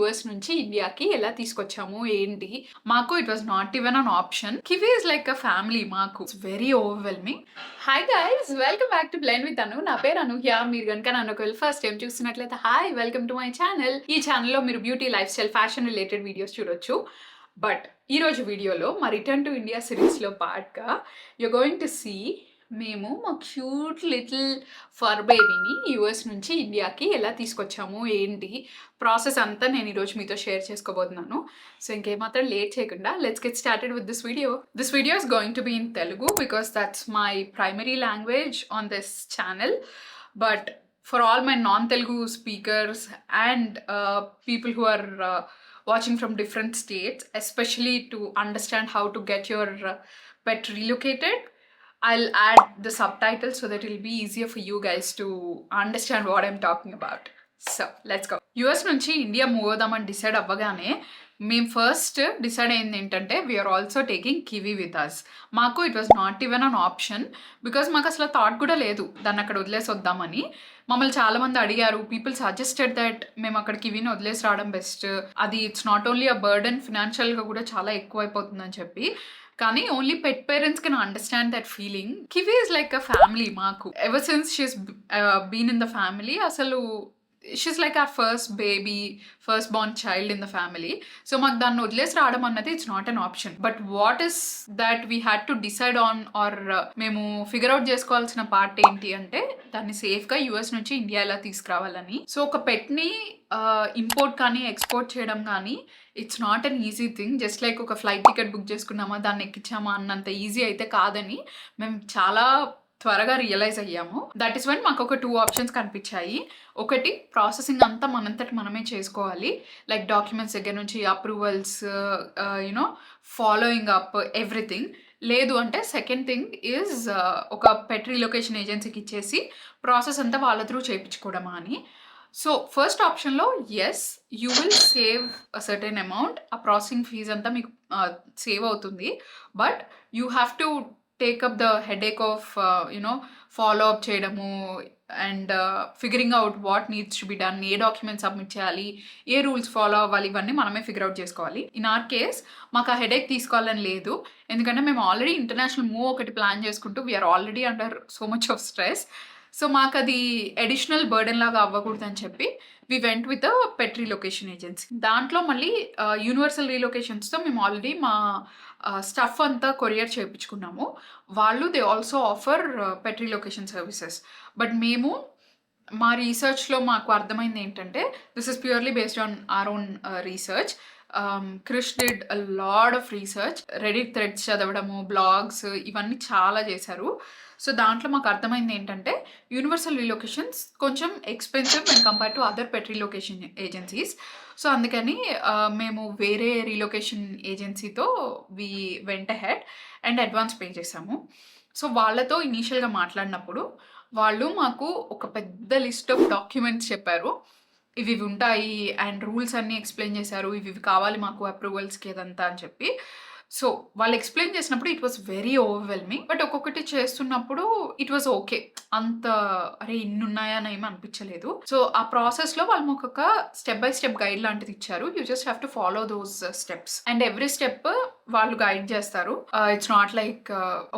US నుంచి ఇండియాకి ఎలా తీసుకొచ్చాము ఏంటి మాకు it was not even an option. Kiwi is like a family మాకు. It's very overwhelming. Hi guys, welcome back to blend with Anu. నా పేరు అనూహ్య. మీరు కనుక నన్ను ఒకవేళ ఫస్ట్ టైం చూస్తున్నట్లయితే hi, welcome to my channel. ఈ ఛానల్లో మీరు beauty, lifestyle, fashion related videos చూడొచ్చు. బట్ ఈరోజు వీడియోలో మా రిటర్న్ టు ఇండియా సిరీస్లో పార్ట్గా యూర్ గోయింగ్ టు సీ మేము మా క్యూట్ లిటిల్ ఫర్ బేబీని యూఎస్ నుంచి ఇండియాకి ఎలా తీసుకొచ్చాము ఏంటి ప్రాసెస్ అంతా నేను ఈరోజు మీతో షేర్ చేసుకోబోతున్నాను. సో ఇంకేమాత్రం లేట్ చేయకుండా let's get started with this video. This video is going to be in Telugu because that's my primary language on this channel. But for all my non-Telugu speakers and people who are watching from different states, especially to understand how to get your pet relocated, I'll add the subtitles so that it'll be easier for you guys to understand what I'm talking about. So let's go. US నుంచి India move అవుదామని decide అవ్వగానే మేము first decide అయింది ఏంటంటే we're also taking Kiwi with us. మాకు it was not even an option because మాకు అసలు thought కూడా లేదు దాన్ని అక్కడ వదిలేసి వద్దామని. మమ్మల్ని చాలామంది అడిగారు, పీపుల్ సజెస్టెడ్ దట్ మేము అక్కడ కివీని వదిలేసి రావడం బెస్ట్. అది it's not only a burden, ఫినాన్షియల్గా కూడా చాలా ఎక్కువైపోతుందని చెప్పి. కానీ only pet parents can understand that feeling. Kiwi is like a family మాకు. Ever since she's been in the family. అసలు she's like our first baby, first born child in the family. So మాకు దాన్ని వదిలేసి రావడం అన్నది it's not an option. But what is that we had to decide on or మేము figure out చేసుకోవాల్సిన part ఏంటి అంటే దాన్ని సేఫ్గా యూఎస్ నుంచి ఇండియా ఎలా తీసుకురావాలని. సో ఒక పెట్ని ఇంపోర్ట్ కానీ ఎక్స్పోర్ట్ చేయడం కానీ it's not an easy thing. Just like ఒక ఫ్లైట్ టికెట్ బుక్ చేసుకున్నామా, దాన్ని ఎక్కించామా అన్నంత ఈజీ అయితే కాదని మేము చాలా త్వరగా రియలైజ్ అయ్యాము. దట్ ఈస్ వెన్ మాకు ఒక 2 ఆప్షన్స్ కనిపించాయి. ఒకటి, ప్రాసెసింగ్ అంతా మనంతటి మనమే చేసుకోవాలి, లైక్ డాక్యుమెంట్స్ దగ్గర నుంచి approvals, you know following up everything. లేదు అంటే సెకండ్ థింగ్ ఈజ్ ఒక పెట్ రీలొకేషన్ ఏజెన్సీకి ఇచ్చేసి ప్రాసెస్ అంతా వాళ్ళ త్రూ చేయించుకోవడమా అని. సో ఫస్ట్ ఆప్షన్లో yes, you will save a certain amount. ఆ ప్రాసెసింగ్ ఫీజ్ అంతా మీకు సేవ్ అవుతుంది. But you have to take up the headache of follow up చేయడము and figuring out what needs to be done, ఏ documents submit చేయాలి, ఏ rules follow అవ్వాలి, ఇవన్నీ మనమే ఫిగర్ అవుట్ చేసుకోవాలి. ఇన్ ఆర్ కేస్ మాకు ఆ హెడేక్ తీసుకోవాలని లేదు, ఎందుకంటే మేము ఆల్రెడీ ఇంటర్నేషనల్ మూవ్ ఒకటి ప్లాన్ చేసుకుంటూ we are already under so much of stress. So మాకు అది అడిషనల్ బర్డెన్ లాగా అవ్వకూడదని చెప్పి we went with a pet relocation agency. దాంట్లో మళ్ళీ యూనివర్సల్ రీలొకేషన్స్తో మేము ఆల్రెడీ మా స్టఫ్ అంతా కొరియర్ చేయించుకున్నాము. వాళ్ళు they also offer pet relocation services. But మేము మా రీసెర్చ్లో మాకు అర్థమైంది ఏంటంటే this is purely based on our own research. Krish did a lot of research, Reddit threads చదవడము, బ్లాగ్స్, ఇవన్నీ చాలా చేశారు. సో దాంట్లో మాకు అర్థమైంది ఏంటంటే యూనివర్సల్ రీలొకేషన్స్ కొంచెం expensive and compare to other pet relocation agencies. So అందుకని మేము వేరే రీలొకేషన్ ఏజెన్సీతో we went ahead and advance pay చేసాము. సో వాళ్ళతో ఇనీషియల్గా మాట్లాడినప్పుడు వాళ్ళు మాకు ఒక పెద్ద లిస్ట్ ఆఫ్ డాక్యుమెంట్స్ చెప్పారు. ఇవి ఉంటాయి అండ్ రూల్స్ అన్నీ ఎక్స్ప్లెయిన్ చేశారు, ఇవి కావాలి మాకు అప్రూవల్స్కి ఏదంతా అని చెప్పి. సో వాళ్ళు ఎక్స్ప్లెయిన్ చేసినప్పుడు it was very overwhelming. But ఒక్కొక్కటి చేస్తున్నప్పుడు ఇట్ వాస్ ఓకే, అంత అరే ఇన్ని ఉన్నాయా అని ఏమి అనిపించలేదు. సో ఆ ప్రాసెస్లో వాళ్ళు మాకు ఒక స్టెప్ బై స్టెప్ గైడ్ లాంటిది ఇచ్చారు. You just have to follow those steps and every step వాళ్ళు గైడ్ చేస్తారు. ఇట్స్ నాట్ లైక్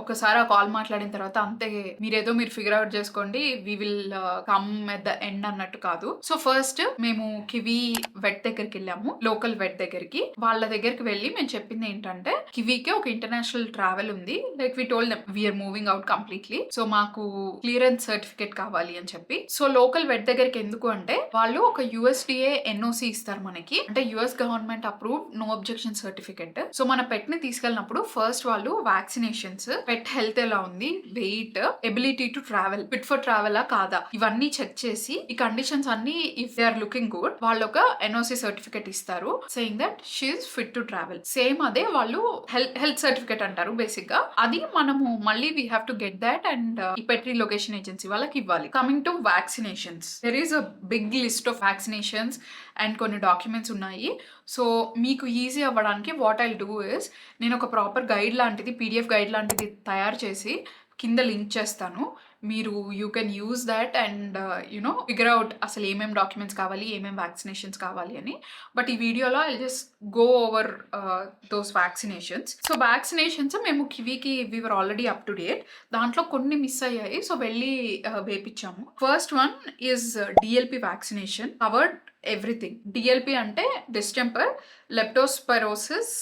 ఒకసారి ఆ కాల్ మాట్లాడిన తర్వాత అంతే మీరు ఫిగర్ అవుట్ చేసుకోండి, we will come at the end అన్నట్టు కాదు. సో ఫస్ట్ మేము కివీ వెట్ దగ్గరికి వెళ్ళాము, లోకల్ వెట్ దగ్గరికి. వాళ్ళ దగ్గరికి వెళ్ళి మేము చెప్పింది ఏంటంటే కివీకి ఒక ఇంటర్నేషనల్ ట్రావెల్ ఉంది, like we told them we're moving out completely, so మాకు క్లియరెన్స్ సర్టిఫికేట్ కావాలి అని చెప్పి. సో లోకల్ వెట్ దగ్గరికి ఎందుకు అంటే వాళ్ళు ఒక USDA NOC ఇస్తారు మనకి, అంటే US government approved no objection certificate. So మన పెట్ ని తీసుకెళ్ళినప్పుడు ఫస్ట్ వాళ్ళు వ్యాక్సినేషన్స్, పెట్ హెల్త్ ఎలా ఉంది, weight, ability to travel, fit for ట్రావెలా కాదా, ఇవన్నీ చెక్ చేసి ఈ కండిషన్స్ అన్ని if they are looking good వాళ్ళు ఒక NOC సర్టిఫికేట్ ఇస్తారు saying that she is fit to travel. Same అదే వాళ్ళు హెల్త్ సర్టిఫికేట్ అంటారు బేసిక్ గా. అది మనము మళ్ళీ we have to get that and ఈ పెట్ రీలొకేషన్ ఏజెన్సీ వాళ్ళకి ఇవ్వాలి. Coming to vaccinations, there is a big list of vaccinations and కొన్ని డాక్యుమెంట్స్ ఉన్నాయి. సో మీకు ఈజీ అవ్వడానికి వాట్ ఐ డూ ఇస్ నేను ఒక ప్రాపర్ గైడ్ లాంటిది, PDF గైడ్ లాంటిది తయారు చేసి కింద లింక్ చేస్తాను. You can use that and figure out అసలు ఏమేమి డాక్యుమెంట్స్ కావాలి, ఏమేమి వ్యాక్సినేషన్స్ కావాలి అని. బట్ ఈ వీడియోలో I just go over those vaccinations. So vaccinations మేము కివీకి we are already up to date. దాంట్లో కొన్ని మిస్ అయ్యాయి, సో వెళ్ళి వేపించాము. First one is DLP vaccination, covered everything. DLP అంటే డిస్టెంపర్ లెప్టోస్పైరోసిస్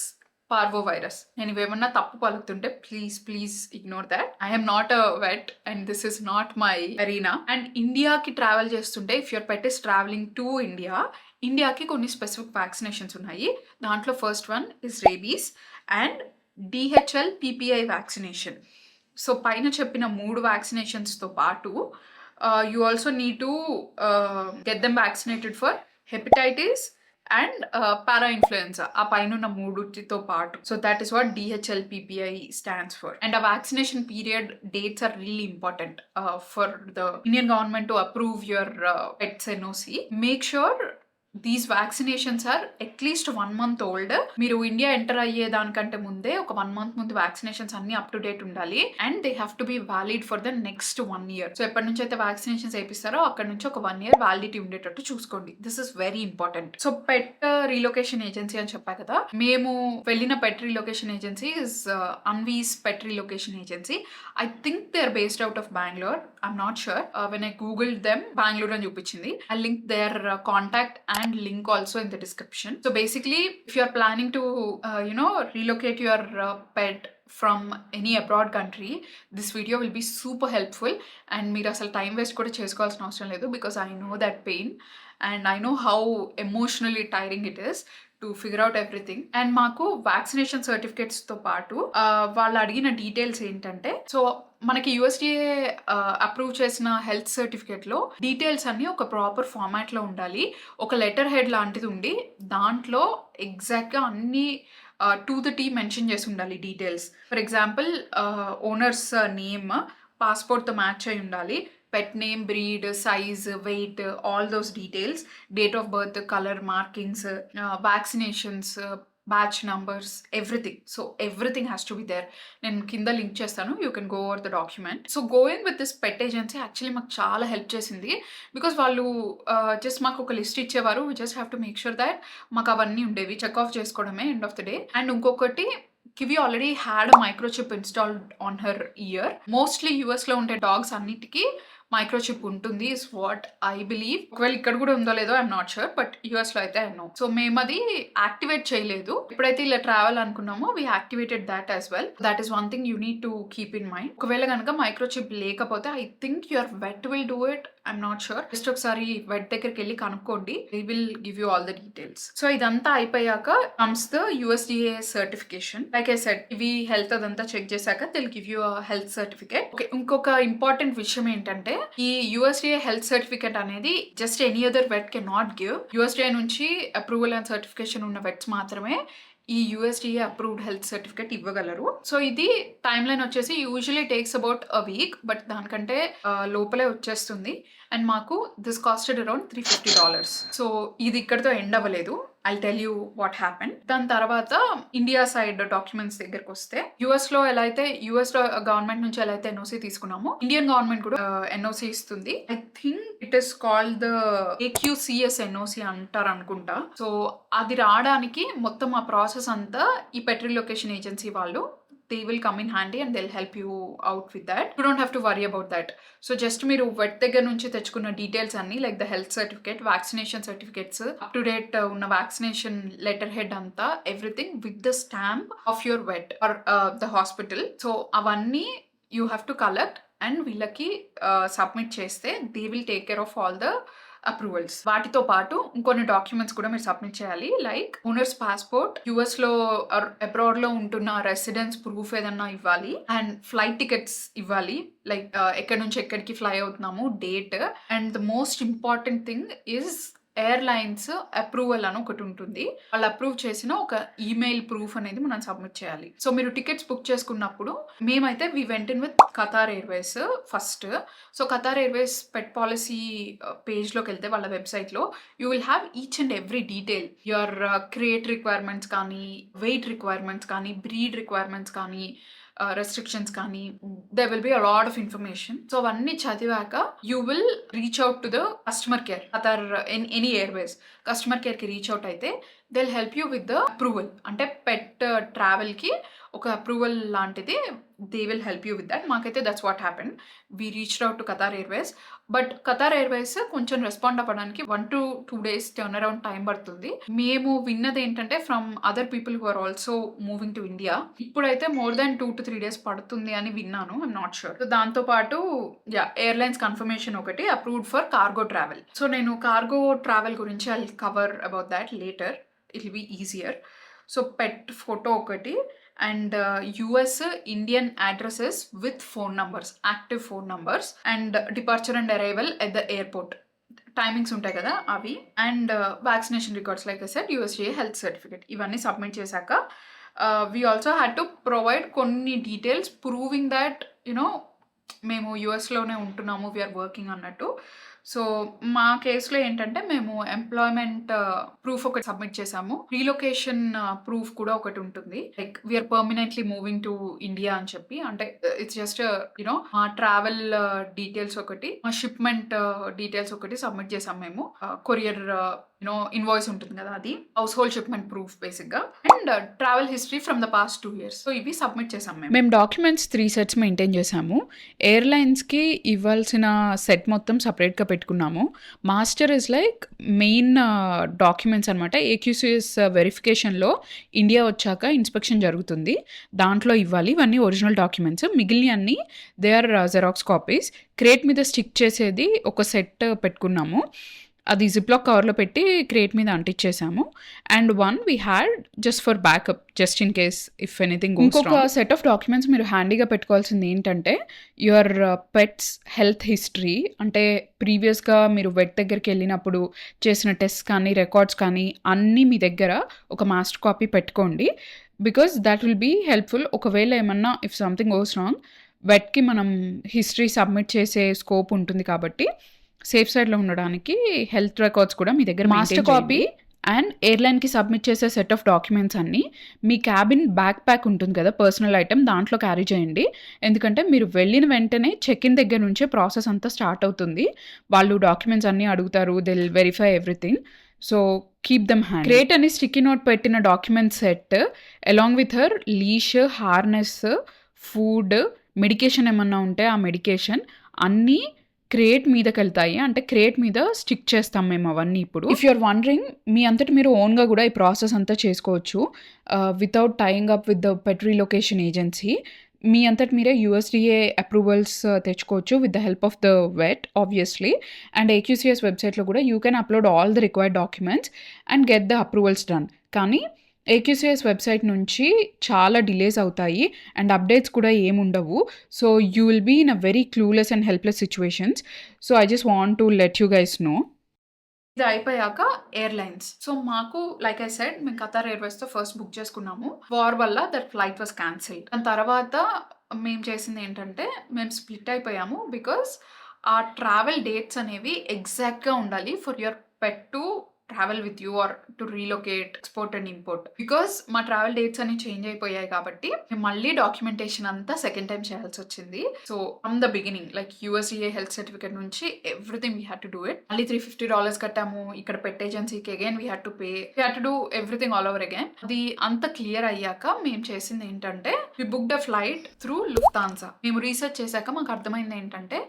పార్వోవైరస్. నేను ఇవేమన్నా తప్పు పలుకుతుంటే please ignore that. I'm not a vet and this is not my arena. And ఇండియాకి ట్రావెల్ చేస్తుంటే if your pet is travelling to ఇండియాకి కొన్ని specific vaccinations ఉన్నాయి. దాంట్లో first one is rabies and DHL PPI vaccination. So పైన చెప్పిన 3 వ్యాక్సినేషన్స్తో పాటు you also need to get them vaccinated for hepatitis and para influenza. ఆ పైన 3తో పాటు. So that is what DHL PPI stands for. And ఆ vaccination period dates are really important for the Indian government to approve your pet's NOC. Make sure these vaccinations are at least 1 month old. మీరు India enter అయ్యే దానికంటే ముందే ఒక 1 month ముందు vaccinations అన్ని up to date ఉండాలి. And they have to be valid for the next 1 year. So ఎప్పటి నుంచి అయితే వ్యాక్సినేషన్స్ వేపిస్తారో అక్కడ నుంచి ఒక 1 year వ్యాలిడిటీ ఉండేటట్టు చూసుకోండి. This is very important. So pet relocation agency అని చెప్పా కదా, మేము వెళ్ళిన pet relocation agency is Anvis pet relocation agency. I think they are based out of Bengaluru. I'm not sure. When I googled them Bengaluru అని చూపించింది. I link their contact and link also in the description. So basically if you are planning to relocate your pet from any abroad country, this video will be super helpful. And మీరు అసలు time waste కూడా చేసుకోవాల్సిన అవసరం లేదు, because I know that pain and I know how emotionally tiring it is to figure out everything. And మాకు vaccination సర్టిఫికేట్స్తో పాటు వాళ్ళు అడిగిన డీటెయిల్స్ ఏంటంటే, సో మనకి యూఎస్డిఏ అప్రూవ్ చేసిన హెల్త్ సర్టిఫికేట్లో డీటెయిల్స్ అన్నీ ఒక ప్రాపర్ ఫార్మాట్లో ఉండాలి. ఒక లెటర్ హెడ్ లాంటిది ఉండి దాంట్లో ఎగ్జాక్ట్గా అన్నీ టు ద టీ మెన్షన్ చేసి ఉండాలి details. For example owner's name పాస్పోర్ట్తో మ్యాచ్ అయి ఉండాలి. Pet name, breed, size, weight, all those details, date of birth, color markings, vaccinations, batch numbers, everything. So everything has to be there. నేను కింద link చేస్తాను, you can go over the document. So going with this pet agency actually మాకు చాలా help చేసింది, because వాళ్ళు just మాకు ఒక list ఇచ్చేవారు. We just have to make sure that మాకు అవన్నీ ఉండేవి, చెక్ ఆఫ్ చేసుకోవడమే end of the day. And ఇంకొకటి, Kiwi already had a microchip installed on her ear. Mostly యూఎస్లో ఉండే డాగ్స్ అన్నిటికీ మైక్రోచిప్ ఉంటుంది ఇస్ వాట్ ఐ బిలీవ్. ఒకవేళ ఇక్కడ కూడా ఉందో లేదో ఐఎమ్ నాట్ షూర్, బట్ యూఎస్లో అయితే ఐ నో. సో మేము అది యాక్టివేట్ చేయలేదు. ఎప్పుడైతే ఇలా ట్రావెల్ అనుకున్నామో we activated that as well. That is one thing you need to keep in mind. ఒకవేళ కనుక మైక్రోచిప్ లేకపోతే I think your vet will do it. I'm not sure. Just ఒకసారి వెట్ దగ్గరికి వెళ్ళి కనుక్కోండి. They will give you all the details. So ఇదంతా అయిపోయాక comes the USDA certification. Like I said, ఇవి హెల్త్ అదంతా చెక్ చేశాక they will give you health certificate. Okay, ఇంకొక ఇంపార్టెంట్ విషయం ఏంటంటే, ఈ యూఎస్డిఏ హెల్త్ సర్టిఫికేట్ అనేది just any other vet can not give. USDA నుంచి అప్రూవల్ అండ్ సర్టిఫికేషన్ ఉన్న వెట్స్ మాత్రమే ఈ యూఎస్డిఏ అప్రూవ్డ్ హెల్త్ సర్టిఫికేట్ ఇవ్వగలరు. సో ఇది టైమ్ లైన్ వచ్చేసి usually takes about a week, but దానికంటే లోపలే వచ్చేస్తుంది. అండ్ మాకు దిస్ కాస్టెడ్ అరౌండ్ $350. సో ఇది ఇక్కడతో ఎండ్ అవ్వలేదు. I tell you what happen. దాని తర్వాత ఇండియా సైడ్ డాక్యుమెంట్స్ దగ్గరకు వస్తే, యుఎస్లో ఎలా అయితే యుఎస్లో గవర్నమెంట్ నుంచి ఎలా అయితే ఎన్ఓసి తీసుకున్నామో, ఇండియన్ గవర్నమెంట్ కూడా ఎన్ఓసి ఇస్తుంది. I think it is called the AQCS NOC అంటారు అనుకుంటా. సో అది రావడానికి మొత్తం ఆ ప్రాసెస్ అంతా ఈ పెట్ రీలొకేషన్ ఏజెన్సీ వాళ్ళు they will come in handy and they'll help you out with that. You don't have to worry about that. So just మీరు వెట్ దగ్గర నుంచి తెచ్చుకున్న డీటెయిల్స్ అన్ని, like the health certificate, vaccination certificates, up to date ఉన్న vaccination letter head అంతా, everything with the stamp of your vet or the hospital. So అవన్నీ you have to collect and వీళ్ళకి submit చేస్తే they will take care of all the approvals. వాటితో పాటు ఇంకొన్ని documents కూడా మీరు సబ్మిట్ చేయాలి, లైక్ ఓనర్స్ పాస్పోర్ట్, యుఎస్ లో అబ్రాడ్ లో ఉంటున్న రెసిడెన్స్ ప్రూఫ్ ఏదన్నా ఇవ్వాలి, అండ్ ఫ్లైట్ టికెట్స్ ఇవ్వాలి, లైక్ ఎక్కడి నుంచి ఎక్కడికి ఫ్లై అవుతున్నాము, date. And the most important thing is airlines approval అని ఒకటి ఉంటుంది. వాళ్ళు అప్రూవ్ చేసిన ఒక ఈమెయిల్ ప్రూఫ్ అనేది మనం సబ్మిట్ చేయాలి. సో మీరు టికెట్స్ బుక్ చేసుకున్నప్పుడు, మేమైతే we went in with Qatar Airways first. So Qatar Airways pet policy పేజ్లోకి వెళ్తే వాళ్ళ వెబ్సైట్లో you will have each and every detail, your crate requirements కానీ, వెయిట్ రిక్వైర్మెంట్స్ కానీ, బ్రీడ్ రిక్వైర్మెంట్స్ కానీ, రెస్ట్రిక్షన్స్ కానీ they will be a lot of information. So అవన్నీ చదివాక you will reach out to the customer care other any airways customer కేర్కి reach out అయితే they will help you with the approval. అంటే pet ట్రావెల్కి ఒక approval లాంటిది they will help you with that. మాకైతే that's what happen. We reached out to Qatar Airways. But Qatar Airways కొంచెం respond అవ్వడానికి 1 to 2 days turn around time పడుతుంది. మేము విన్నది ఏంటంటే from other people who are also moving to India ఇప్పుడైతే more than 2 to 3 days పడుతుంది అని విన్నాను. I'm not sure. సో దాంతో పాటు ఎయిర్లైన్స్ కన్ఫర్మేషన్ ఒకటి approved for cargo travel. So నేను కార్గో ట్రావెల్ గురించి I cover about that later. It will be easier. So pet photo ఒకటి and US Indian addresses with phone numbers, active phone numbers and departure and arrival at the airport timings ఉంటాయి కదా అవి and vaccination records like I said USA health certificate ఇవన్నీ సబ్మిట్ చేశాక we also had to provide కొన్ని details proving that you know మేము యుఎస్లోనే ఉంటున్నాము, we are working అన్నట్టు. సో మా కేసులో ఏంటంటే మేము ఎంప్లాయ్మెంట్ ప్రూఫ్ ఒకటి సబ్మిట్ చేసాము. రీలొకేషన్ ప్రూఫ్ కూడా ఒకటి ఉంటుంది. Like we're permanently moving to India అని చెప్పి. అంటే ఇట్స్ జస్ట్ యునో మా ట్రావెల్ డీటెయిల్స్ ఒకటి, మా షిప్మెంట్ డీటెయిల్స్ ఒకటి సబ్మిట్ చేసాం మేము. కొరియర్ యునో ఇన్వాయిస్ ఉంటుంది కదా, అది household shipment proof basic గా and travel history from the past 2 years. So ఇవి సబ్మిట్ చేసాం మేము డాక్యుమెంట్స్ 3 sets మెయింటైన్ చేసాము. ఎయిర్లైన్స్ కి ఇవ్వాల్సిన సెట్ మొత్తం సపరేట్ గా పెట్టుకున్నాము. Master is like main documents అనమాట. ఏక్యూసీఎస్ వెరిఫికేషన్లో ఇండియా వచ్చాక ఇన్స్పెక్షన్ జరుగుతుంది, దాంట్లో ఇవ్వాలి. ఇవన్నీ ఒరిజినల్ డాక్యుమెంట్స్. మిగిలిన అన్ని they are xerox copies. Crate మీద స్టిక్ చేసేది ఒక సెట్ పెట్టుకున్నాము. అది జిప్లాక్ కవర్లో పెట్టి క్రేట్ మీద అంటించేసాము. And one we had just for backup, just in case if anything goes wrong. ఇంకొక సెట్ ఆఫ్ డాక్యుమెంట్స్ మీరు హ్యాండీగా పెట్టుకోవాల్సింది ఏంటంటే యువర్ పెట్స్ హెల్త్ హిస్టరీ. అంటే ప్రీవియస్గా మీరు వెట్ దగ్గరికి వెళ్ళినప్పుడు చేసిన టెస్ట్ కానీ రికార్డ్స్ కానీ అన్నీ మీ దగ్గర ఒక మాస్టర్ కాపీ పెట్టుకోండి. Because that will be helpful. ఒకవేళ ఏమన్నా ఇఫ్ సంథింగ్ గోస్ రాంగ్ వెట్కి మనం హిస్టరీ సబ్మిట్ చేసే స్కోప్ ఉంటుంది కాబట్టి సేఫ్ సైడ్లో ఉండడానికి హెల్త్ రికార్డ్స్ కూడా మీ దగ్గర మాస్టర్ కాపీ అండ్ ఎయిర్లైన్కి సబ్మిట్ చేసే సెట్ ఆఫ్ డాక్యుమెంట్స్ అన్నీ మీ క్యాబిన్ బ్యాక్ ప్యాక్ ఉంటుంది కదా, పర్సనల్ ఐటమ్, దాంట్లో క్యారీ చేయండి. ఎందుకంటే మీరు వెళ్ళిన వెంటనే చెక్ ఇన్ దగ్గర నుంచే ప్రాసెస్ అంతా స్టార్ట్ అవుతుంది. వాళ్ళు డాక్యుమెంట్స్ అన్నీ అడుగుతారు, they will verify everything. So keep them hand. Crate అని స్టిక్కీ నోట్ పెట్టిన document set along with her leash, harness, food, medication ఏమన్నా ఉంటే ఆ మెడికేషన్ అన్నీ క్రేట్ మీదకి వెళ్తాయి. అంటే క్రేట్ మీద స్టిక్ చేస్తాం మేము అవన్నీ. ఇప్పుడు ఇఫ్ యూఆర్ వండరింగ్, మీ అంతటి మీరు ఓన్గా కూడా ఈ ప్రాసెస్ అంతా చేసుకోవచ్చు without tying up with the pet relocation agency. మీ అంతటి మీరే యూఎస్డిఏ అప్రూవల్స్ తెచ్చుకోవచ్చు with the help of the vet obviously. And AQCS వెబ్సైట్లో కూడా you can upload all the required documents and get the approvals done. కానీ AQCS website నుంచి చాలా delays అవుతాయి అండ్ అప్డేట్స్ కూడా ఏముండవు. So you will be in a very clueless and helpless situations. So I just want to let you guys know. ఇది అయిపోయాక airlines. So మాకు like I said మేము ఖతార్ ఎయిర్వేస్తో ఫస్ట్ బుక్ చేసుకున్నాము. War వల్ల that flight was cancelled. దాని తర్వాత మేము చేసింది ఏంటంటే మేము స్ప్లిట్ అయిపోయాము. బికాస్ ఆ ట్రావెల్ డేట్స్ అనేవి ఎగ్జాక్ట్గా ఉండాలి for your pet to travel with you or to relocate, export and import. Because మా ట్రావెల్ డేట్స్ అన్ని చేంజ్ అయిపోయాయి కాబట్టి మేము మళ్ళీ డాక్యుమెంటేషన్ అంతా సెకండ్ టైం చేయాల్సి వచ్చింది. So from the beginning like USA health certificate నుంచి everything we had to do it. మళ్ళీ $350 కట్టాము. ఇక్కడ పెట్ ఏజెన్సీకి again we had to pay, we had to do everything all over again. అది అంత క్లియర్ అయ్యాక మేము చేసింది ఏంటంటే we booked a flight through Lufthansa. మేము రీసెర్చ్ చేశాక మాకు అర్థమైంది ఏంటంటే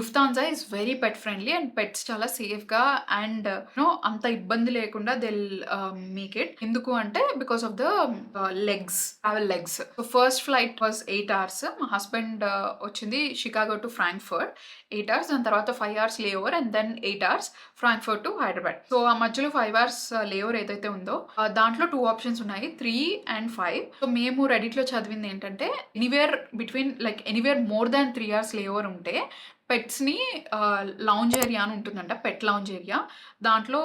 Lufthansa is very pet friendly and pets చాలా సేఫ్గా అండ్ అంత ఇబ్బంది లేకుండా దిల్ మేక్ ఇట్. ఎందుకు అంటే because of the legs, travel legs. So first flight was 8 hours. మా హస్బెండ్ వచ్చింది షికాగో టు ఫ్రాంక్ఫర్ట్ 8 hours. దాని తర్వాత 5 hours layover and then 8 hours Frankfurt to Hyderabad. So ఆ మధ్యలో 5 hours లేఓవర్ ఏదైతే ఉందో దాంట్లో 2 options ఉన్నాయి, 3 and 5. సో మేము రెడిట్లో చదివింది ఏంటంటే anywhere between like anywhere more than 3 hours layover ఉంటే పెట్స్ని లౌంజ్ ఏరియా అని ఉంటుందంట, పెట్ లౌంజ్ ఏరియా, దాంట్లో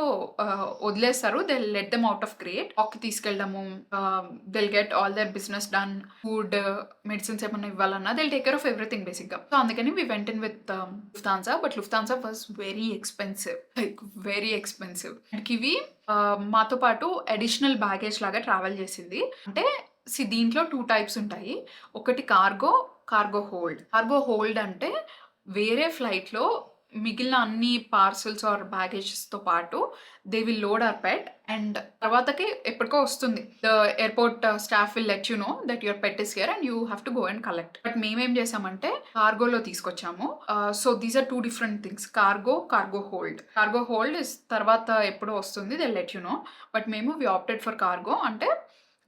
వదిలేస్తారు. They let them out of crate, వాక్కి తీసుకెళ్ళడము, they'll get all their business done, food, medicines ఏమన్నా ఇవ్వాలన్నా they'll take care of everything బేసిక్గా. సో అందుకని we went in with Lufthansa. But Lufthansa was very expensive, like very expensive. ఇవి మాతో పాటు additional baggage లాగా ట్రావెల్ చేసింది. అంటే దీంట్లో 2 టైప్స్ ఉంటాయి. ఒకటి cargo, cargo hold. Cargo hold అంటే వేరే ఫ్లైట్‌లో మిగిలిన అన్ని పార్సెల్స్ ఆర్ బ్యాగేజెస్‌తో పాటు they will load our pet and తర్వాతకి ఎప్పటికో వస్తుంది. The airport staff will let you know that your pet is here and you have to go and collect. But మేమేం చేసామంటే కార్గోలో తీసుకొచ్చాము. So these are 2 different things. Cargo, cargo hold. Cargo hold is తర్వాత ఎప్పుడో వస్తుంది. They let you no. But మేము వి opted for cargo. అంటే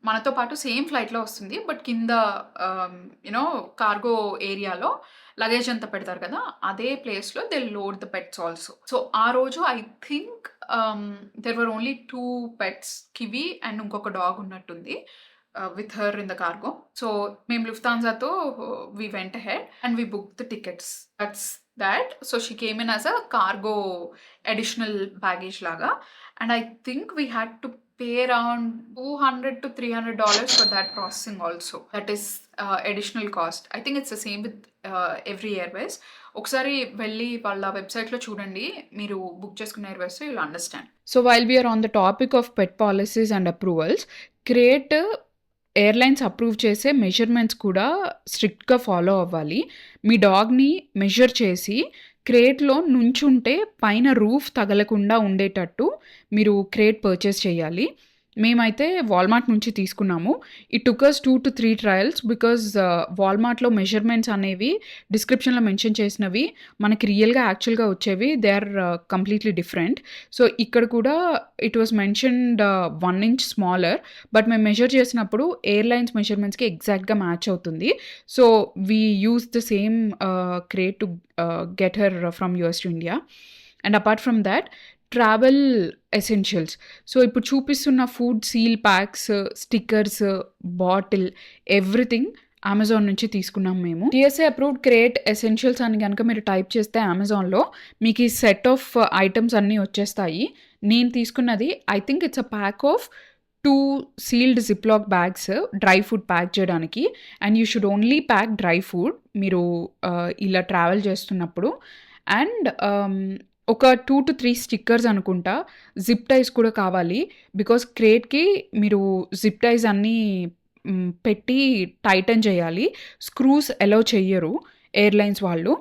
మనతో పాటు సేమ్ ఫ్లైట్‌లో వస్తుంది. బట్ కింద కార్గో ఏరియాలో లగేజ్ అంతా పెడతారు కదా! అదే ప్లేస్‌లో they load the pets also. So ఆ రోజు I think there were only 2 pets. Kiwi and ఇంకొక డాగ్ ఉన్నట్టుంది. With her in the cargo. So మేము లుఫ్తాన్సాతో we went ahead and we booked the tickets. That's that. So she came in as a cargo additional baggage laga and I think we had to pay around $200 to $300 for that processing also. That is additional cost. I think it's the same with every airways. ఒకసారి వెళ్ళి వాళ్ళ వెబ్సైట్లో చూడండి, మీరు book చేసుకున్న Airways you'll understand. So while we are on the topic of pet policies and approvals, create airlines approve చేసే measurements కూడా స్ట్రిక్ట్గా ఫాలో అవ్వాలి. మీ డాగ్ని మెజర్ చేసి క్రేట్లో నుంచుంటే పైన రూఫ్ తగలకుండా ఉండేటట్టు మీరు క్రేట్ పర్చేస్ చేయాలి. మేమైతే వాల్మార్ట్ నుంచి తీసుకున్నాము. It took us 2 to 3 trials because వాల్మార్ట్లో మెజర్మెంట్స్ అనేవి డిస్క్రిప్షన్లో మెన్షన్ చేసినవి మనకి రియల్గా యాక్చువల్గా వచ్చేవి they are completely different. So ఇక్కడ కూడా it was mentioned 1 inch smaller, but మేము మెజర్ చేసినప్పుడు ఎయిర్లైన్స్ మెజర్మెంట్స్కి ఎగ్జాక్ట్గా మ్యాచ్ అవుతుంది. So we use the same crate to get her from US to India. And apart from that travel essentials. So ఇప్పుడు చూపిస్తున్న food seal packs, stickers, bottle, everything Amazon నుంచి తీసుకున్నాం మేము. TSA అప్రూవ్డ్ క్రేట్ ఎసెన్షియల్స్ అని కనుక మీరు type చేస్తే అమెజాన్లో మీకు ఈ సెట్ ఆఫ్ ఐటమ్స్ అన్నీ వచ్చేస్తాయి. నేను తీసుకున్నది I think it's a pack of 2 sealed ziplock bags dry food pack చేయడానికి. And you should only pack dry food మీరు ఇలా ట్రావెల్ చేస్తున్నప్పుడు. అండ్ ఒక 2 to 3 స్టిక్కర్స్ అనుకుంటా. జిప్ టైస్ కూడా కావాలి బికాస్ క్రేట్కి మీరు జిప్ టైస్ అన్నీ పెట్టి టైటన్ చేయాలి. స్క్రూస్ అలౌ చెయ్యరు ఎయిర్లైన్స్ వాళ్ళు.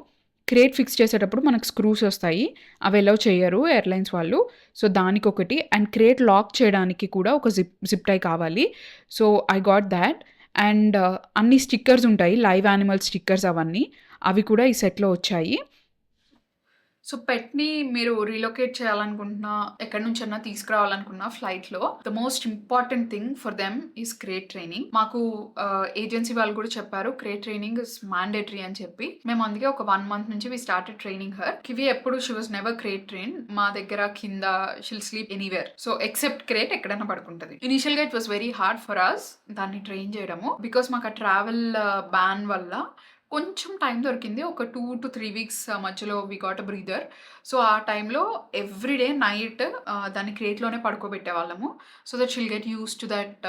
క్రేట్ ఫిక్స్ చేసేటప్పుడు మనకు స్క్రూస్ వస్తాయి, అవి అలౌ చెయ్యరు ఎయిర్లైన్స్ వాళ్ళు. సో దానికొకటి. అండ్ క్రేట్ లాక్ చేయడానికి కూడా ఒక జిప్ టై కావాలి. So I got that. And అన్ని స్టిక్కర్స్ ఉంటాయి, లైవ్ యానిమల్ స్టిక్కర్స్ అవన్నీ, అవి కూడా ఈ సెట్లో వచ్చాయి. సో పెట్ని మీరు రీలొకేట్ చేయాలనుకుంటున్నా, ఎక్కడి నుంచైనా తీసుకురావాలనుకున్నా ఫ్లైట్లో the most important thing for them is crate training. మాకు ఏజెన్సీ వాళ్ళు కూడా చెప్పారు క్రేట్ ట్రైనింగ్ ఇస్ మ్యాండేటరీ అని చెప్పి. మేము అందుకే ఒక 1 month నుంచి we started training her. Kiwi ఎప్పుడు she was never crate train. మా దగ్గర కింద she'll sleep anywhere. So except crate ఎక్కడైనా పడుకుంటుంది. ఇనిషియల్ గా it was very hard for us దాన్ని ట్రైన్ చేయడము బికాస్ మాకు ఆ ట్రావెల్ బ్యాన్ వల్ల కొంచెం టైం దొరికింది. ఒక 2 to 3 weeks మధ్యలో we got a breather. So ఆ టైంలో ఎవ్రీడే నైట్ దాన్ని క్రేట్లోనే పడుకోబెట్టేవాళ్ళము. So that she'll get used to that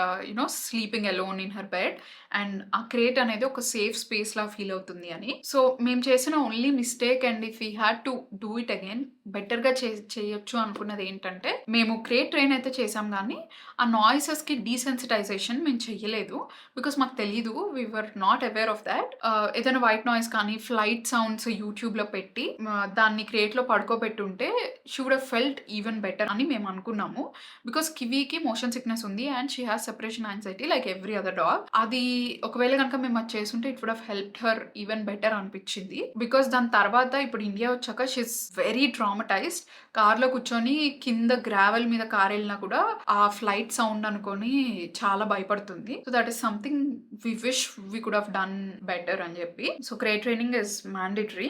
sleeping alone in her bed. And ఆ క్రేట్ అనేది ఒక సేఫ్ స్పేస్ లా ఫీల్ అవుతుంది అని. సో మేము చేసిన only mistake and if we had to do it again బెటర్గా చేయొచ్చు అనుకున్నది ఏంటంటే, మేము క్రేట్ ట్రైన్ అయితే చేసాం కానీ ఆ నాయిసెస్కి డీసెన్సిటైజేషన్ మేము చెయ్యలేదు బికాస్ మాకు తెలీదు. We were not aware of that. ఏదైనా వైట్ నాయిస్ కానీ ఫ్లైట్ సౌండ్స్ యూట్యూబ్లో పెట్టి దాన్ని క్రేట్లో పడుకోబెట్టుంటే she would have felt even better అని మేము అనుకున్నాము. బికాస్ కివీకి మోషన్ సిక్నెస్ ఉంది and she has separation anxiety like every other dog. అది ఒకవేళ కనుక మేము అది చేస్తుంటే it would have helped her even better అనిపించింది. బికాస్ దాని తర్వాత ఇప్పుడు ఇండియా వచ్చాక షీ ఇస్ వెరీ ట్రామటైజ్డ్. కార్లో కూర్చొని కింద గ్రావెల్ మీద కార్ వెళ్ళినా కూడా ఆ ఫ్లైట్ సౌండ్ అనుకొని చాలా భయపడుతుంది. So that is something we wish we could have done better అని చెప్పి. So crate training is mandatory.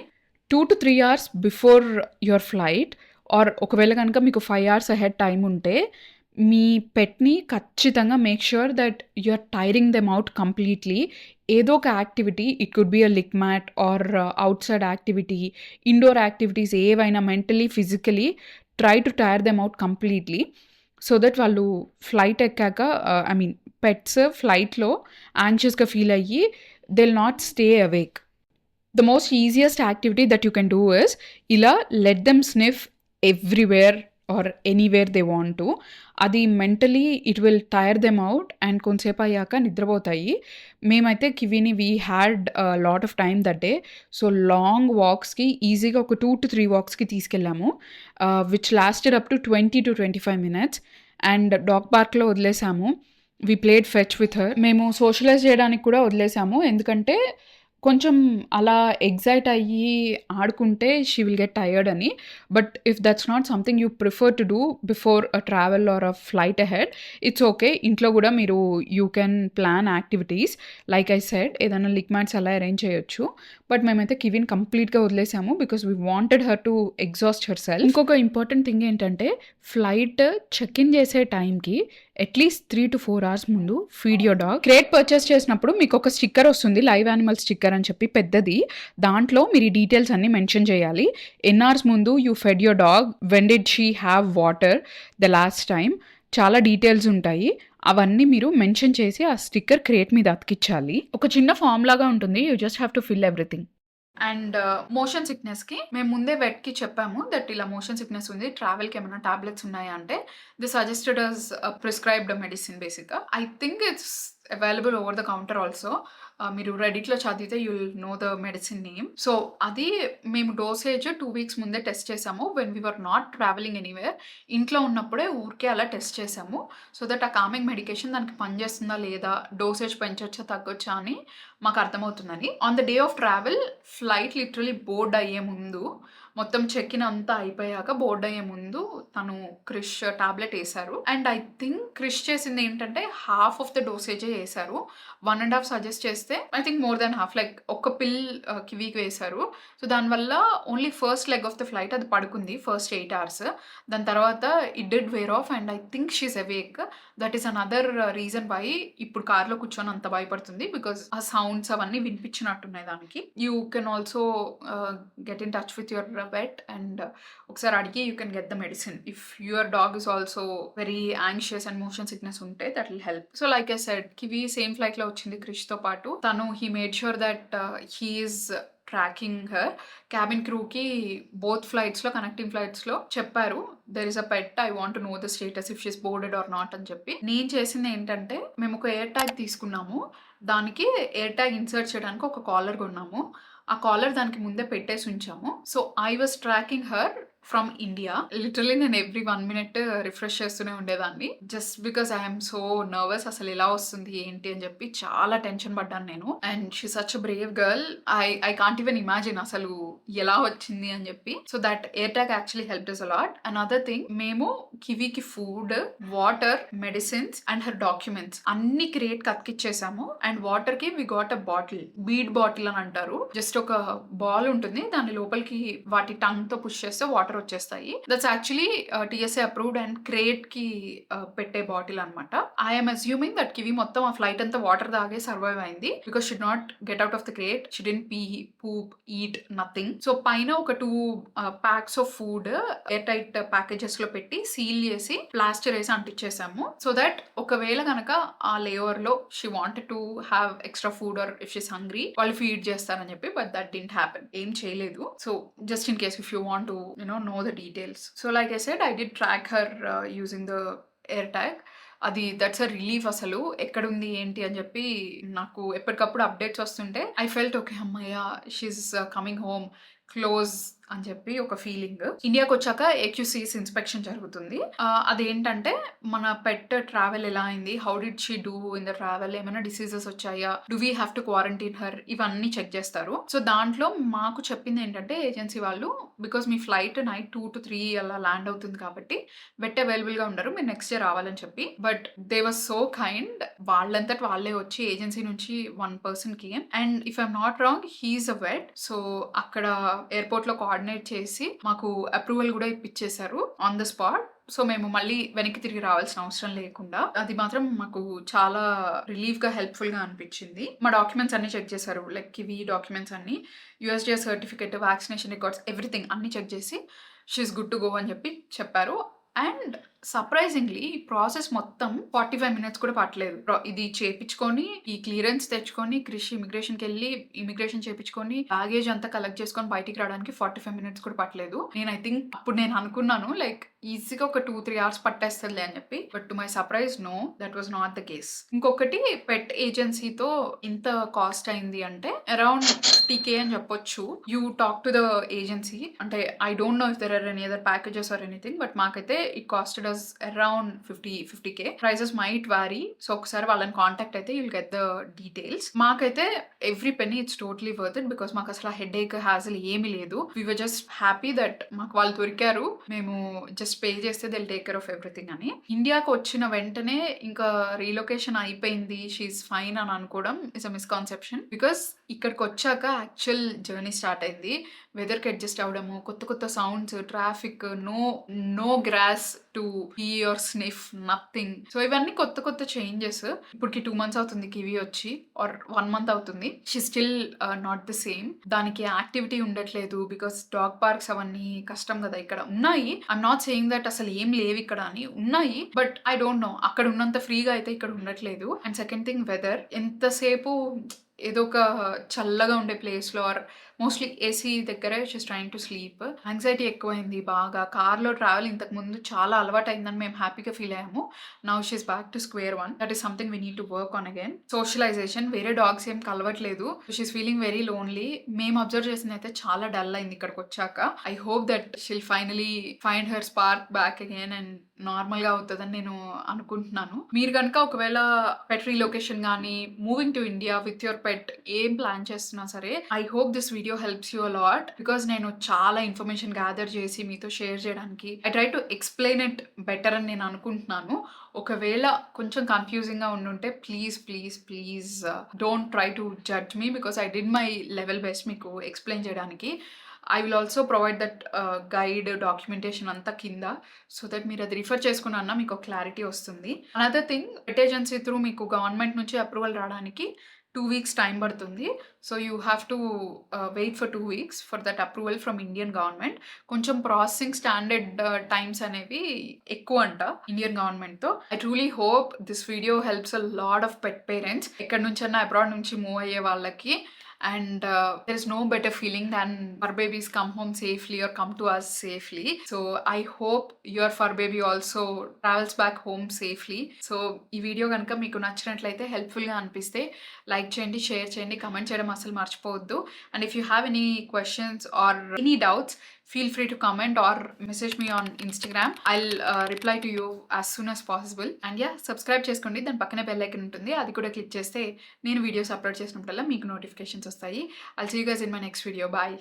2 to 3 hours before your flight or ఒకవేళ కనుక మీకు 5 hours అహెడ్ టైం ఉంటే మీ పెట్ని ఖచ్చితంగా make sure that you are tiring them out completely. ఏదో ఒక activity, it could be a lick mat or outside activity, indoor activities ఏవైనా mentally physically try to tire them out completely so that వాళ్ళు flight ఎక్కాక I mean pets ఫ్లైట్లో యాంగ్షియస్గా feel అయ్యి they will not stay awake. The most easiest activity that you can do is ఇలా let them sniff everywhere or anywhere they want to. అది mentally it will tire them out and కొంతసేపు అయ్యాక నిద్రపోతాయి. మేమైతే కివిని we had lot of time that day. So long వాక్స్‌కి ఈజీగా ఒక 2-3 వాక్స్‌కి తీసుకెళ్ళాము. Which lasted up to 20-25 minutes and dog పార్క్‌లో వదిలేసాము. We played fetch with her. మేము సోషలైజ్ చేయడానికి కూడా వదిలేసాము. ఎందుకంటే కొంచెం అలా ఎక్సైట్ అయ్యి ఆడుకుంటే షీ విల్ గెట్ టైర్డ్ అని. But if that's not something you prefer to do before a travel or a flight ahead, it's okay. ఇంట్లో కూడా మీరు you can plan activities. Like I said ఏదైనా లిక్ మ్యాట్స్ అలా arrange చేయొచ్చు. But మేమైతే కివిని కంప్లీట్గా వదిలేసాము because we wanted her to exhaust herself. ఇంకొక ఇంపార్టెంట్ థింగ్ ఏంటంటే ఫ్లైట్ చెక్ ఇన్ చేసే టైంకి అట్లీస్ట్ 3-4 అవర్స్ ముందు feed your dog. Crate purchase చేసినప్పుడు మీకు ఒక స్టిక్కర్ వస్తుంది, లైవ్ యానిమల్ స్టిక్కర్ అని చెప్పి పెద్దది. దాంట్లో మీరు ఈ డీటెయిల్స్ అన్ని మెన్షన్ చేయాలి. ఎన్ అవర్స్ ముందు you fed your dog, when did she have water the last time, చాలా డీటెయిల్స్ ఉంటాయి. అవన్నీ మీరు మెన్షన్ చేసి ఆ స్టిక్కర్ క్రేట్ మీద అతికించాలి. ఒక చిన్న ఫామ్ లాగా ఉంటుంది, you just have to fill everything. And motion సిక్నెస్కి మేము ముందే వెట్కి చెప్పాము దట్ ఇలా మోషన్ సిక్నెస్ ఉంది, ట్రావెల్కి ఏమైనా టాబ్లెట్స్ ఉన్నాయా అంటే the suggested as prescribed medicine. బేసిక్గా I think it's available over the counter also. మీరు రెడిట్లో చదివితే you will know the medicine name. So అది మేము డోసేజ్ 2 వీక్స్ ముందే టెస్ట్ చేసాము when we were not travelling anywhere. ఇంట్లో ఉన్నప్పుడే ఊరికే అలా టెస్ట్ చేసాము సో దట్ ఆ కామింగ్ మెడికేషన్ దానికి పనిచేస్తుందా లేదా, డోసేజ్ పెంచొచ్చా తగ్గొచ్చా అని మాకు అర్థమవుతుందని. On the day of travel flight literally board అయ్యే ముందు, మొత్తం చెక్ ఇన్ అంతా అయిపోయాక బోర్డ్ అయ్యే ముందు తను క్రిష్ టాబ్లెట్ వేశారు. అండ్ ఐ థింక్ క్రిష్ చేసింది ఏంటంటే హాఫ్ ఆఫ్ ద డోసేజే వేశారు. 1.5 సజెస్ట్ చేస్తే I think more than half, like ఒక పిల్ కివీకి వేశారు. సో దానివల్ల only first leg of the flight అది పడుకుంది ఫస్ట్ 8 hours. దాని తర్వాత it did wear off and I think she's awake. That is another reason why ఇప్పుడు కార్లో కూర్చొని అంత భయపడుతుంది, బికాస్ ఆ సౌండ్స్ అవన్నీ వినిపించినట్టున్నాయి దానికి. You can also get in touch with your vet and ఒకసారి అడిగి you can get the medicine if your dog is also very anxious and motion sickness ఉంటే that will help. So like I said Kiwi same flight లో వచ్చింది క్రిష్తో పాటు. తను he made sure that he's tracking her. Cabin క్రూకి both ఫ్లైట్స్లో, connecting ఫ్లైట్స్లో చెప్పారు there is a pet, I want know the status if she's boarded or not అని చెప్పి. నేను చేసింది ఏంటంటే మేము ఒక ఎయిర్ ట్యాగ్ తీసుకున్నాము, దానికి ఎయిర్ ట్యాగ్ ఇన్సర్ట్ చేయడానికి ఒక కాలర్ కొన్నాము. ఆ కాలర్ దానికి ముందే పెట్టేసి ఉంచాము. So I was tracking her from India. Literally నేను ఎవ్రీ 1 minute రిఫ్రెష్ చేస్తూనే ఉండేదాన్ని just because I'm so nervous, అసలు ఎలా వస్తుంది ఏంటి అని చెప్పి చాలా టెన్షన్ పడ్డాను నేను. And she such a brave girl, I can't even imagine అసలు ఎలా వచ్చింది అని చెప్పి. So that AirTag actually helped us a lot. Another thing, మేము కివీకి food, water, medicines and her documents అన్ని క్రియేట్ కత్కిచ్చేసాము. అండ్ వాటర్ కి we got a bottle, bead bottle అని అంటారు. జస్ట్ ఒక బాల్ ఉంటుంది, దాని లోపలికి వాటి టంగ్ తో పుష్ చేస్తే వాటర్ వచ్చేస్తాయి. That's actually TSA approved and crate కి పెట్టే బాటిల్ అనమాట. ఐఎమ్ అస్యూమింగ్ దట్ కివి మొత్తం ఆ ఫ్లైట్ అంతా వాటర్ తాగే సర్వైవ్ అయింది because should not get out of the crate, she didn't pee, poop, eat, nothing. So పైన ఒక 2 packs of food airtight packages లో పెట్టి సీల్ చేసి ప్లాస్టర్ వేసి అంటించేసాము. సో దట్ ఒకవేళ కనుక ఆ లేయర్ లో she wanted to have extra food or if she's hungry వాళ్ళు ఫీడ్ చేస్తారని చెప్పి. బట్ దట్ డింట్ హ్యాపెన్, ఏం చేయలేదు. So just in case if you want to know the details. So like I said, I did track her using the air tag. అది that's a relief. అసలు ఎక్కడుంది ఏంటి అని చెప్పి నాకు ఎప్పటికప్పుడు అప్డేట్స్ వస్తుంటే ఐ ఫెల్ట్ ఓకే అమ్మయ్య షీఈస్ కమింగ్ హోమ్ క్లోజ్ అని చెప్పి ఒక ఫీలింగ్. ఇండియాకి వచ్చాక ఏక్యూసీస్ ఇన్స్పెక్షన్ జరుగుతుంది. అదేంటంటే మన పెట్ ట్రావెల్ ఎలా అయింది, how did she do in the travel, ఏమైనా డిసీజెస్ వచ్చాయా, do we have to quarantine her, ఇవన్నీ చెక్ చేస్తారు. సో దాంట్లో మాకు చెప్పింది ఏంటంటే ఏజెన్సీ వాళ్ళు, because me flight night 2 to 3 అలా ల్యాండ్ అవుతుంది కాబట్టి వెట్ అవైలబుల్ గా ఉండరు, మీరు నెక్స్ట్ డే రావాలని చెప్పి. But they was so kind, వాళ్ళంతటి వాళ్ళే వచ్చి ఏజెన్సీ నుంచి 1 person came and if I'm not wrong he's a vet. So అక్కడ ఎయిర్పోర్ట్ లో కోఆర్డినేట్ చేసి మాకు అప్రూవల్ కూడా ఇప్పించేశారు ఆన్ ద స్పాట్. సో మేము మళ్ళీ వెనక్కి తిరిగి రావాల్సిన అవసరం లేకుండా, అది మాత్రం మాకు చాలా రిలీఫ్ గా హెల్ప్ఫుల్ గా అనిపించింది. మా డాక్యుమెంట్స్ అన్ని చెక్ చేశారు, లైక్ కివి డాక్యుమెంట్స్ అన్ని, యూఎస్డిఏ సర్టిఫికేట్, వ్యాక్సినేషన్ రికార్డ్స్, ఎవ్రీథింగ్ అన్ని చెక్ చేసి షీఈస్ గుడ్ టు గో అని చెప్పి చెప్పారు. అండ్ సర్ప్రైజింగ్‌లీ ఈ ప్రాసెస్ మొత్తం 45 మినిట్స్ కూడా పట్టలేదు. ఇది చేపిచ్చుకొని, ఈ క్లియరెన్స్ తెచ్చుకొని, క్రిష్ ఇమిగ్రేషన్‌కెళ్ళి ఇమిగ్రేషన్ చేపిచ్చుకొని, బ్యాగేజ్ అంతా కలెక్ట్ చేసుకొని బయటికి రావడానికి 45 మినిట్స్ కూడా పట్టలేదు. ఐ థింక్ అప్పుడు నేను అనుకున్నాను లైక్ ఈజీగా ఒక 2-3 అవర్స్ పట్టేస్తదిలే అని చెప్పి. But to my surprise no, that was not the case. ఇంకొకటి పెట్ ఏజెన్సీతో ఇంత కాస్ట్ అయింది అంటే అరౌండ్ 50K అని చెప్పొచ్చు. You talk to the agency. అంటే I don't know if there are any other packages or anything. But మాకైతే it costed us around 50K. Prices might vary. So ఒకసారి వాళ్ళని కాంటాక్ట్ అయితే యుల్ గెట్ ద డీటెయిల్స్. మాకైతే every penny it's totally worth it. Because మాకు అసలు had a hassle ఏమీ లేదు. We were just happy that మాకు వాళ్ళు దొరికారు. మేము జస్ట్ పే చేస్తే they'll take care of everything అని. ఇండియాకి వచ్చిన వెంటనే ఇంకా రీలొకేషన్ అయిపోయింది, షీఈస్ ఫైన్ అని అనుకోవడం ఇస్ అ మిస్కాన్సెప్షన్. బికాస్ ఇక్కడికి వచ్చాక యాక్చువల్ జర్నీ స్టార్ట్ అయింది. వెదర్కి అడ్జస్ట్ అవ్వడము, కొత్త కొత్త sounds, traffic, no grass to he or sniff, nothing. So ఇవన్నీ కొత్త కొత్త చేంజెస్. ఇప్పటికి 2 months అవుతుంది కివి వచ్చి, ఆర్ 1 month అవుతుంది. She still not the same. దానికి యాక్టివిటీ ఉండట్లేదు బికాస్ డాగ్ పార్క్స్ అవన్నీ కష్టం కదా. ఇక్కడ ఉన్నాయి, ఐఎమ్ నాట్ సేయింగ్ దట్ అసలు ఏం లేవు ఇక్కడ అని, ఉన్నాయి. బట్ ఐ డోంట్ నో, అక్కడ ఉన్నంత ఫ్రీగా అయితే ఇక్కడ ఉండట్లేదు. And second thing weather. ఎంతసేపు ఏదో ఒక చల్లగా ఉండే ప్లేస్లో ఆర్ మోస్ట్లీ ఏసీ దగ్గరే she's trying to sleep. Anxiety ఎక్కువైంది బాగా. కార్లో ట్రావెల్ ఇంతకు ముందు చాలా అలవాటు అయిందని మేము హ్యాపీగా ఫీల్ అయ్యాము. Now she's back to square one. That is something we need to work on again. Socialization, వేరే డాగ్స్ ఏం కలవట్లేదు. She's feeling very lonely. మేము అబ్జర్వ్ చేసింది అయితే చాలా డల్ అయింది ఇక్కడికి వచ్చాక. I hope that she'll finally find her spark back again and normal గా అవుతుందని నేను అనుకుంటున్నాను. మీరు కనుక ఒకవేళ పెట్ రీలొకేషన్ కానీ moving to India with your pet ఏం ప్లాన్ చేస్తున్నా సరే, I hope this video helps you a lot. Because నేను చాలా ఇన్ఫర్మేషన్ గ్యాదర్ చేసి మీతో షేర్ చేయడానికి I try to explain it better అని నేను అనుకుంటున్నాను. ఒకవేళ కొంచెం కన్ఫ్యూజింగ్గా ఉండుంటే please don't try to judge me, because I did my level best మీకు ఎక్స్ప్లెయిన్ చేయడానికి. I will also provide that guide, documentation అంతా కింద, సో దట్ మీరు అది రిఫర్ చేసుకున్నా మీకు ఒక క్లారిటీ వస్తుంది. Another thing, pet agency through మీకు గవర్నమెంట్ నుంచి అప్రూవల్ రావడానికి 2 weeks టైం పడుతుంది. So you have to wait for 2 weeks for that approval from Indian government. కొంచెం ప్రాసెసింగ్ స్టాండర్డ్ టైమ్స్ అనేవి ఎక్కువ అంట ఇండియన్ గవర్నమెంట్తో. I truly hope this video helps a lot of pet parents. ఎక్కడి నుంచైనా abroad నుంచి move అయ్యే వాళ్ళకి. And there is no better feeling than fur babies come home safely or come to us safely. So I hope your fur baby also travels back home safely. So ఈ video కనుక మీకు నచ్చినట్లయితే, హెల్ప్ఫుల్గా అనిపిస్తే like చేయండి, share చేయండి, comment చేయడం అసలు మర్చిపోవద్దు. And if you have any questions or any doubts, feel free to comment or message me on Instagram. I'll reply to you as soon as possible. And yeah, subscribe చేసుకోండి. దాని పక్కనే bell icon ఉంటుంది, అది కూడా click చేస్తే నేను videos upload చేసినప్పుడల్లా మీకు నోటిఫికేషన్స్ వస్తాయి. I'll see you guys in my next video. Bye.